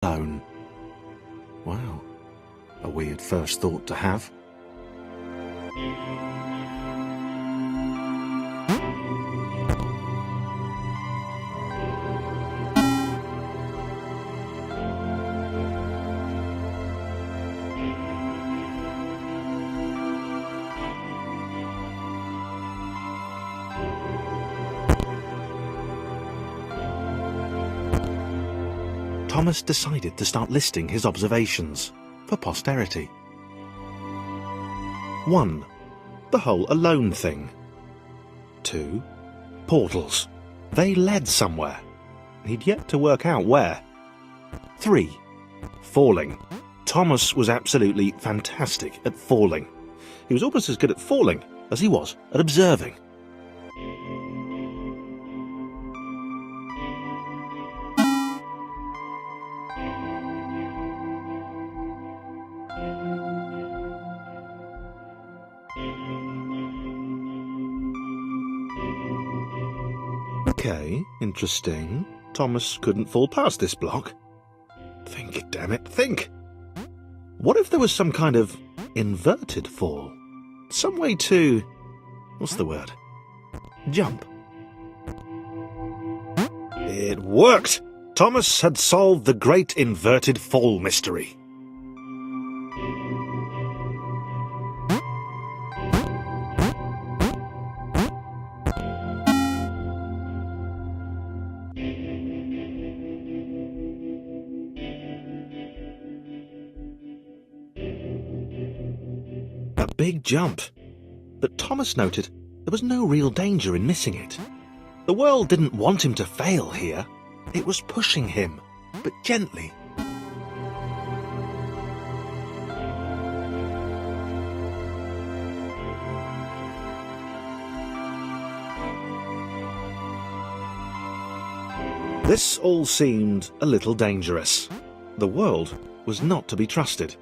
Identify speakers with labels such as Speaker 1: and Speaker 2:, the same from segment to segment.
Speaker 1: alone. Wow, a weird first thought to have. Thomas decided to start listing his observations for posterity. 1. The whole alone thing. 2. Portals. They led somewhere. He'd yet to work out where. 3. Falling. Thomas was absolutely fantastic at falling. He was almost as good at falling as he was at observing. Okay, interesting. Thomas couldn't fall past this block. Think, damn it, think! What if there was some kind of inverted fall? Some way to... what's the word? Jump. It worked! Thomas had solved the great inverted fall mystery. Big jump. But Thomas noted there was no real danger in missing it. The world didn't want him to fail here. It was pushing him, but gently. This all seemed a little dangerous. The world was not to be trusted.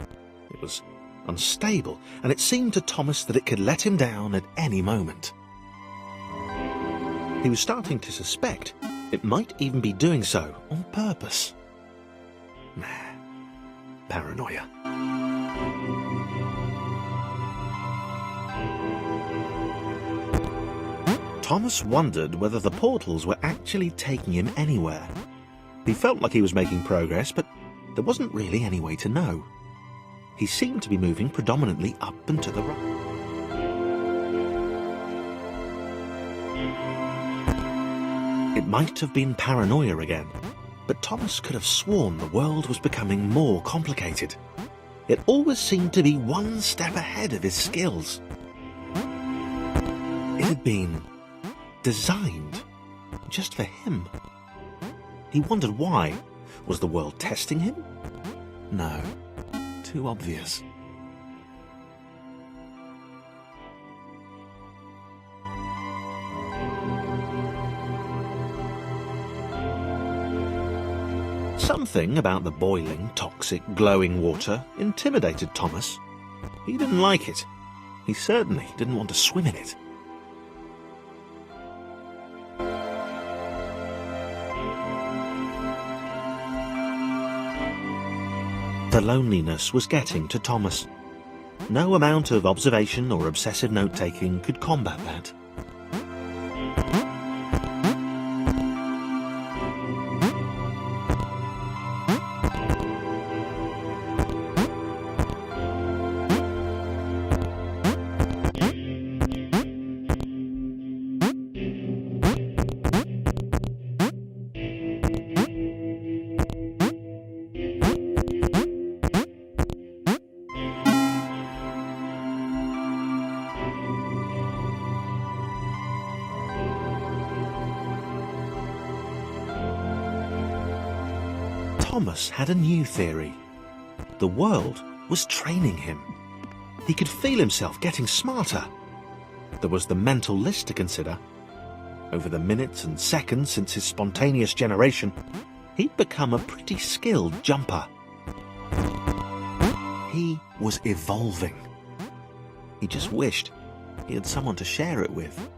Speaker 1: It was unstable, and it seemed to Thomas that it could let him down at any moment. He was starting to suspect it might even be doing so on purpose. Paranoia. Thomas wondered whether the portals were actually taking him anywhere. He felt like he was making progress, but there wasn't really any way to know. He seemed to be moving predominantly up and to the right. It might have been paranoia again, but Thomas could have sworn the world was becoming more complicated. It always seemed to be one step ahead of his skills. It had been designed just for him. He wondered why. Was the world testing him? No. Too obvious. Something about the boiling, toxic, glowing water intimidated Thomas. He didn't like it. He certainly didn't want to swim in it. The loneliness was getting to Thomas. No amount of observation or obsessive note-taking could combat that. Thomas had a new theory. The world was training him. He could feel himself getting smarter. There was the mental list to consider. Over the minutes and seconds since his spontaneous generation, he'd become a pretty skilled jumper. He was evolving. He just wished he had someone to share it with.